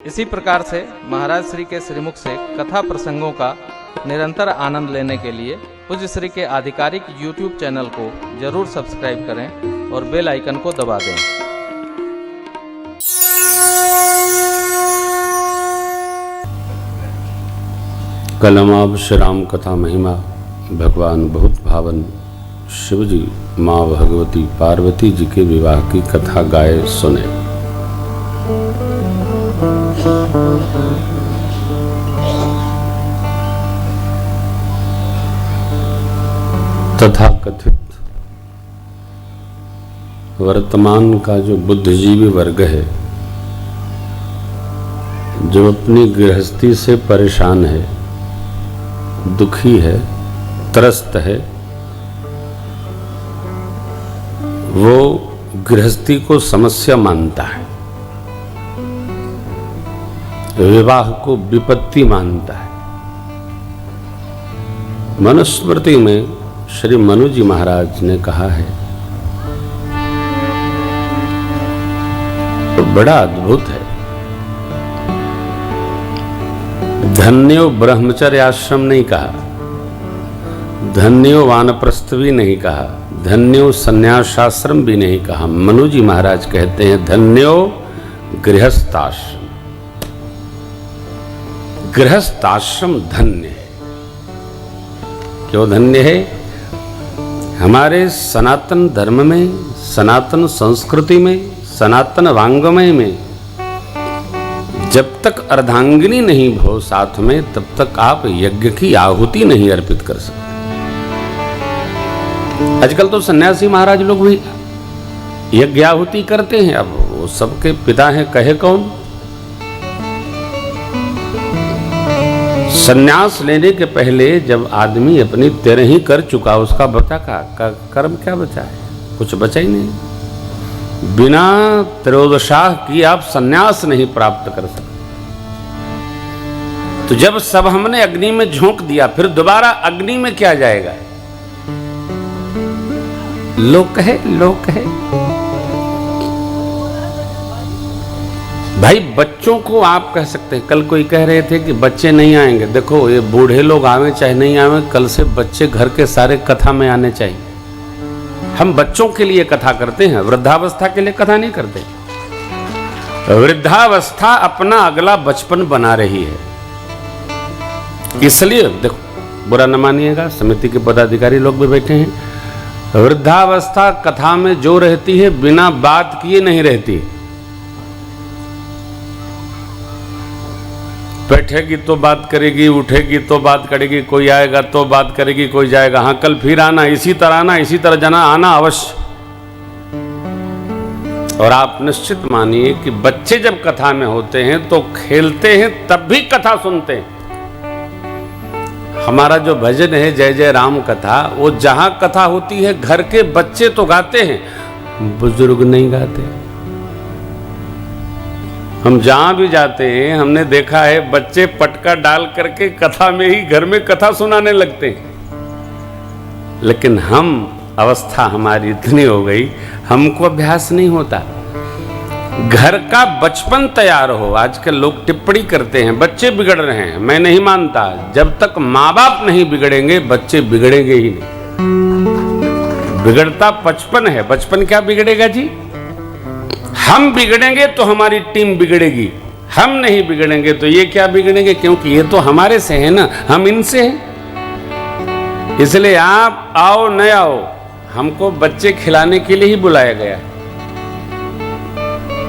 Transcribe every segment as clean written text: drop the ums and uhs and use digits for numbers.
इसी प्रकार से महाराज श्री के श्रीमुख से कथा प्रसंगों का निरंतर आनंद लेने के लिए पूज्य श्री के आधिकारिक YouTube चैनल को जरूर सब्सक्राइब करें और बेल आइकन को दबा दें। कलमाब श्री राम कथा महिमा भगवान बहुत भावन शिव जी माँ भगवती पार्वती जी के विवाह की कथा गाए सुने। तथा कथित वर्तमान का जो बुद्धिजीवी वर्ग है, जो अपनी गृहस्थी से परेशान है, दुखी है, त्रस्त है, वो गृहस्थी को समस्या मानता है, विवाह को विपत्ति मानता है। मनुस्मृति में श्री मनु जी महाराज ने कहा है, तो बड़ा अद्भुत है। धन्यो ब्रह्मचर्य आश्रम नहीं कहा, धन्यो वानप्रस्थ भी नहीं कहा, धन्यो संन्यासाश्रम भी नहीं कहा। मनु जी महाराज कहते हैं धन्यो गृहस्थाश्रम। गृहस्थाश्रम धन्य है। क्यों धन्य है? हमारे सनातन धर्म में, सनातन संस्कृति में, सनातन वांग्मय में जब तक अर्धांगिनी नहीं भो साथ में, तब तक आप यज्ञ की आहुति नहीं अर्पित कर सकते। आजकल तो सन्यासी महाराज लोग भी यज्ञ आहुति करते हैं। अब वो सबके पिता हैं, कहे कौन? सन्यास लेने के पहले जब आदमी अपनी 13 कर चुका, उसका बचा का कर्म क्या बचा है? कुछ बचा ही नहीं। बिना त्रयोदशाह की आप सन्यास नहीं प्राप्त कर सकते। तो जब सब हमने अग्नि में झोंक दिया, फिर दोबारा अग्नि में क्या जाएगा? लोक है, लोक है। भाई बच्चों को आप कह सकते हैं, कल कोई कह रहे थे कि बच्चे नहीं आएंगे। देखो ये बूढ़े लोग आवे चाहे नहीं आवे, कल से बच्चे घर के सारे कथा में आने चाहिए। हम बच्चों के लिए कथा करते हैं, वृद्धावस्था के लिए कथा नहीं करते। वृद्धावस्था अपना अगला बचपन बना रही है। इसलिए देखो, बुरा न मानिएगा, समिति के पदाधिकारी लोग भी बैठे हैं। वृद्धावस्था कथा में जो रहती है बिना बात किए नहीं रहती। बैठेगी तो बात करेगी, उठेगी तो बात करेगी, कोई आएगा तो बात करेगी, कोई जाएगा, हाँ कल फिर आना, इसी तरह आना, इसी तरह जाना, आना अवश्य। और आप निश्चित मानिए कि बच्चे जब कथा में होते हैं तो खेलते हैं, तब भी कथा सुनते हैं। हमारा जो भजन है जय जय राम कथा, वो जहां कथा होती है घर के बच्चे तो गाते हैं, बुजुर्ग नहीं गाते। हम जहां भी जाते हैं हमने देखा है बच्चे पटका डाल करके कथा में ही घर में कथा सुनाने लगते हैं। लेकिन हम, अवस्था हमारी इतनी हो गई, हमको अभ्यास नहीं होता। घर का बचपन तैयार हो। आजकल लोग टिप्पणी करते हैं बच्चे बिगड़ रहे हैं। मैं नहीं मानता। जब तक माँ बाप नहीं बिगड़ेंगे बच्चे बिगड़ेंगे ही नहीं। बिगड़ता बचपन है। बचपन क्या बिगड़ेगा जी? हम बिगड़ेंगे तो हमारी टीम बिगड़ेगी, हम नहीं बिगड़ेंगे तो ये क्या बिगड़ेंगे? क्योंकि ये तो हमारे से है ना, हम इनसे हैं। इसलिए आप आओ न आओ, हमको बच्चे खिलाने के लिए ही बुलाया गया।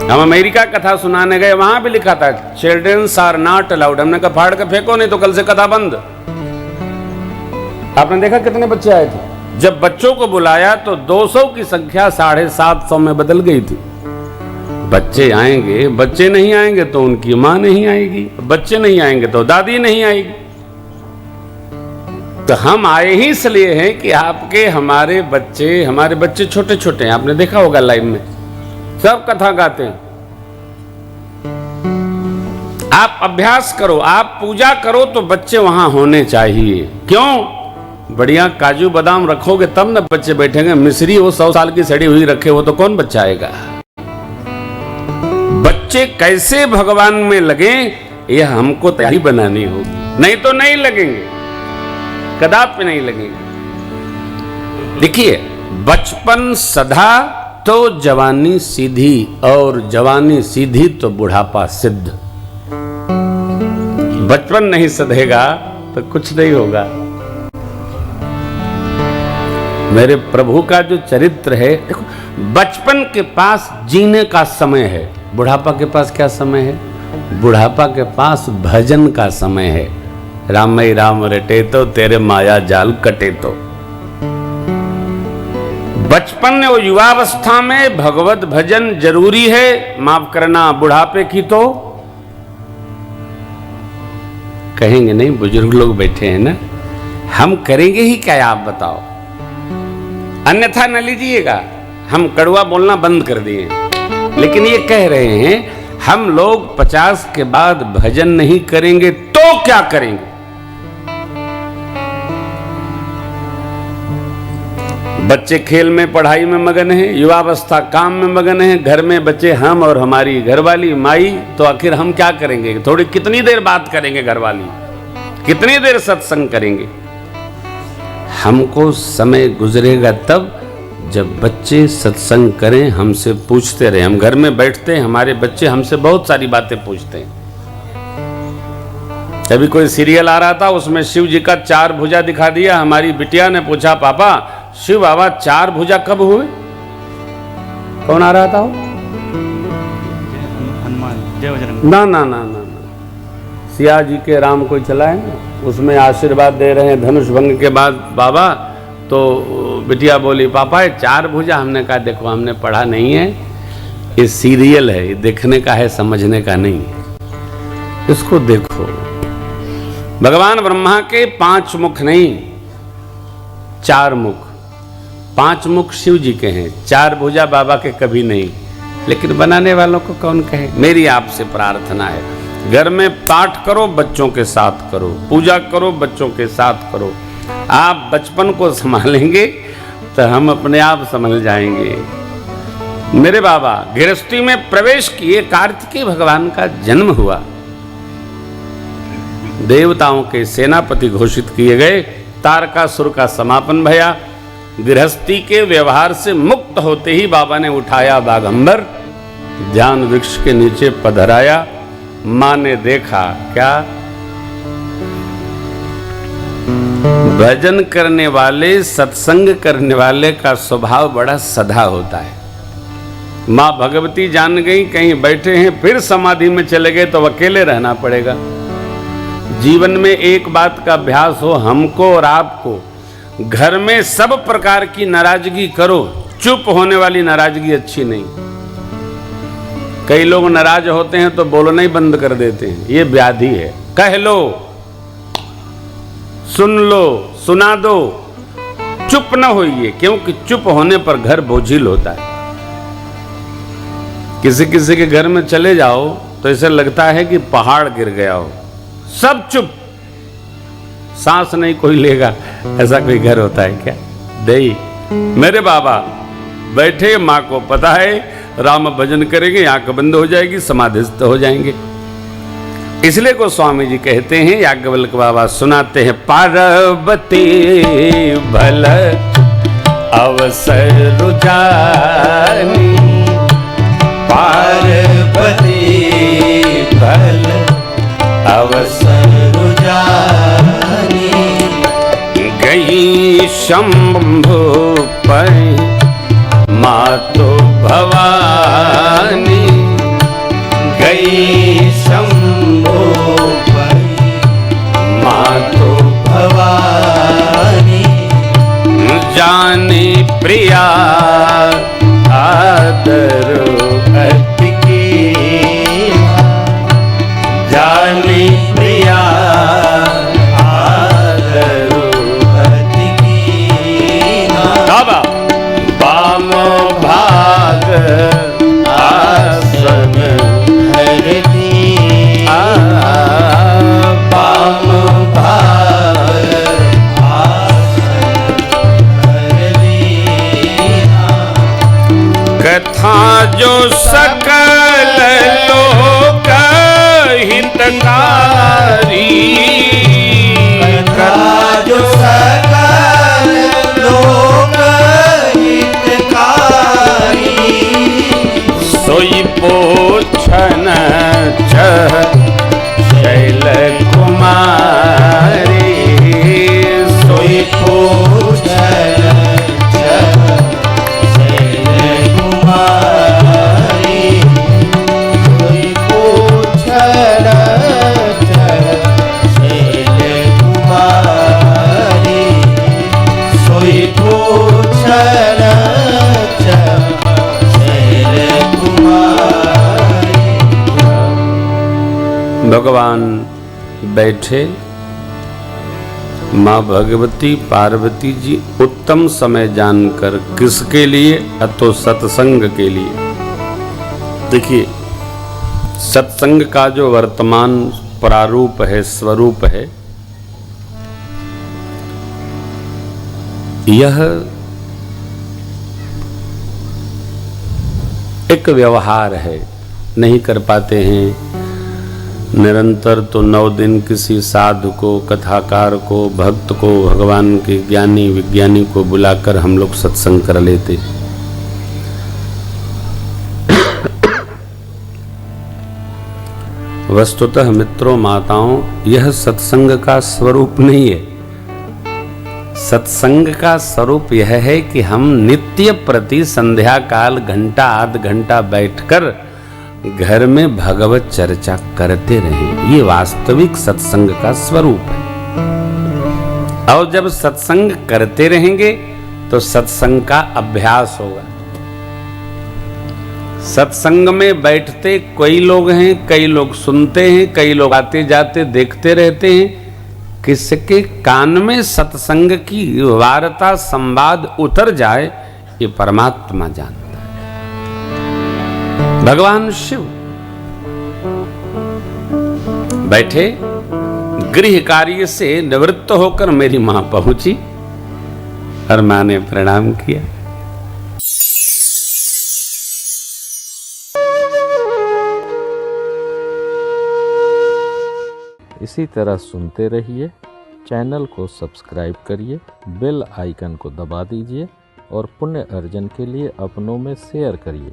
हम अमेरिका कथा सुनाने गए, वहां भी लिखा था चिल्ड्रंस आर नॉट अलाउड। हमने कहा फाड़ के फेंको, नहीं तो कल से कथा बंद। आपने देखा कितने बच्चे आए थे? जब बच्चों को बुलाया तो 200 की संख्या 750 में बदल गई थी। बच्चे आएंगे, बच्चे नहीं आएंगे तो उनकी मां नहीं आएगी, बच्चे नहीं आएंगे तो दादी नहीं आएगी। तो हम आए ही इसलिए हैं कि आपके हमारे बच्चे छोटे छोटे हैं। आपने देखा होगा लाइव में सब कथा गाते हैं। आप अभ्यास करो, आप पूजा करो तो बच्चे वहां होने चाहिए। क्यों? बढ़िया काजू बादाम रखोगे तब न बच्चे बैठेंगे। मिश्री वो 100 साल की सड़ी हुई रखे हो तो कौन बच्चा आएगा? बच्चे कैसे भगवान में लगे, यह हमको तैयारी बनानी होगी, नहीं तो नहीं लगेंगे, कदापि नहीं लगेंगे। देखिए, बचपन सधा तो जवानी सीधी, और जवानी सीधी तो बुढ़ापा सिद्ध। बचपन नहीं सधेगा तो कुछ नहीं होगा। मेरे प्रभु का जो चरित्र है, देखो, बचपन के पास जीने का समय है, बुढ़ापा के पास क्या समय है? बुढ़ापा के पास भजन का समय है। रामई राम रटे तो तेरे माया जाल कटे तो। बचपन और युवावस्था में भगवत भजन जरूरी है, माफ करना बुढ़ापे की तो कहेंगे नहीं। बुजुर्ग लोग बैठे हैं ना, हम करेंगे ही क्या, आप बताओ? अन्यथा न लीजिएगा, हम कड़वा बोलना बंद कर दिए, लेकिन ये कह रहे हैं हम लोग 50 के बाद भजन नहीं करेंगे तो क्या करेंगे? बच्चे खेल में पढ़ाई में मगन हैं, युवावस्था काम में मगन है, घर में बच्चे हम और हमारी घरवाली माई, तो आखिर हम क्या करेंगे? थोड़ी कितनी देर बात करेंगे घरवाली, कितनी देर सत्संग करेंगे? हमको समय गुजरेगा तब जब बच्चे सत्संग करें, हमसे पूछते रहे। हम घर में बैठते हैं, हमारे बच्चे हमसे बहुत सारी बातें पूछते हैं। अभी कोई सीरियल आ रहा था, उसमें शिव जी का 4 भुजा दिखा दिया। हमारी बिटिया ने पूछा, पापा शिव बाबा 4 भुजा कब हुए? कौन आ रहा था? हनुमान जय बजरंग। ना ना ना ना ना, सिया जी के राम कोई चला है ना, उसमें आशीर्वाद दे रहे हैं धनुष भंग के बाद बाबा। तो बिटिया बोली, पापा ये 4 भुजा। हमने कहा देखो, हमने पढ़ा नहीं है, ये सीरियल है, ये देखने का है, समझने का नहीं है। इसको देखो, भगवान ब्रह्मा के 5 मुख नहीं, 4 मुख। 5 मुख शिव जी के हैं, 4 भुजा बाबा के कभी नहीं। लेकिन बनाने वालों को कौन कहे? मेरी आपसे प्रार्थना है, घर में पाठ करो, बच्चों के साथ करो, पूजा करो, बच्चों के साथ करो। आप बचपन को संभालेंगे तो हम अपने आप संभल जाएंगे। मेरे बाबा गृहस्थी में प्रवेश किए, कार्तिकेय भगवान का जन्म हुआ, देवताओं के सेनापति घोषित किए गए, तारकासुर का समापन भया। गृहस्थी के व्यवहार से मुक्त होते ही बाबा ने उठाया बागंबर, ध्यान वृक्ष के नीचे पधराया। मां ने देखा क्या? भजन करने वाले, सत्संग करने वाले का स्वभाव बड़ा सधा होता है। मां भगवती जान गई कहीं बैठे हैं, फिर समाधि में चले गए तो अकेले रहना पड़ेगा। जीवन में एक बात का अभ्यास हो, हमको और आपको, घर में सब प्रकार की नाराजगी करो, चुप होने वाली नाराजगी अच्छी नहीं। कई लोग नाराज होते हैं तो बोलना ही बंद कर देते हैं, ये व्याधि है। कह लो, सुन लो, सुना दो, चुप न होइए, क्योंकि चुप होने पर घर बोझिल होता है। किसी किसी के घर में चले जाओ तो ऐसा लगता है कि पहाड़ गिर गया हो, सब चुप, सांस नहीं कोई लेगा। ऐसा कोई घर होता है क्या? नहीं। मेरे बाबा बैठे, माँ को पता है राम भजन करेंगे, आंख बंद हो जाएगी, समाधिस्थ हो जाएंगे। इसलिए को स्वामी जी कहते हैं, याज्ञवल्क्य बाबा सुनाते हैं, पार्वती भल अवसर रुजानी, पार्वती भल अवसर रुजानी, गई शंभु पर मातो भवानी, गई शंभु पर मातो भवानी, जाने प्रिया आदर अति की, जाने प्रिया आदर अति की, बाबा वाम भाग आसन हरती, वाम भाग आसन हरती, कथा जो सकल लो हितकारी कथा जो सकल लोक हितकारी सोई पोछन चह शैल कुमारी सोई पूछन शैल कुमारी कोई पूछन शैल कुमारी सोई पूछन शैल कुमारी। भगवान बैठे, माँ भगवती पार्वती जी उत्तम समय जानकर किसके लिए, अतो सत्संग के लिए। देखिए, सत्संग का जो वर्तमान प्रारूप है, स्वरूप है, यह एक व्यवहार है। नहीं कर पाते हैं निरंतर तो 9 दिन किसी साधु को, कथाकार को, भक्त को, भगवान के ज्ञानी विज्ञानी को बुलाकर हम लोग सत्संग कर लेते। वस्तुतः मित्रों माताओं, यह सत्संग का स्वरूप नहीं है। सत्संग का स्वरूप यह है कि हम नित्य प्रति संध्या काल घंटा आध घंटा बैठकर घर में भगवत चर्चा करते रहें। ये वास्तविक सत्संग का स्वरूप है। और जब सत्संग करते रहेंगे तो सत्संग का अभ्यास होगा। सत्संग में बैठते कई लोग हैं, कई लोग सुनते हैं, कई लोग आते जाते देखते रहते हैं। किसके कान में सत्संग की वार्ता संवाद उतर जाए, ये परमात्मा जानता है। भगवान शिव बैठे, गृह कार्य से निवृत्त होकर मेरी मां पहुंची और मां ने प्रणाम किया। इसी तरह सुनते रहिए, चैनल को सब्सक्राइब करिए, बेल आइकन को दबा दीजिए और पुण्य अर्जन के लिए अपनों में शेयर करिए।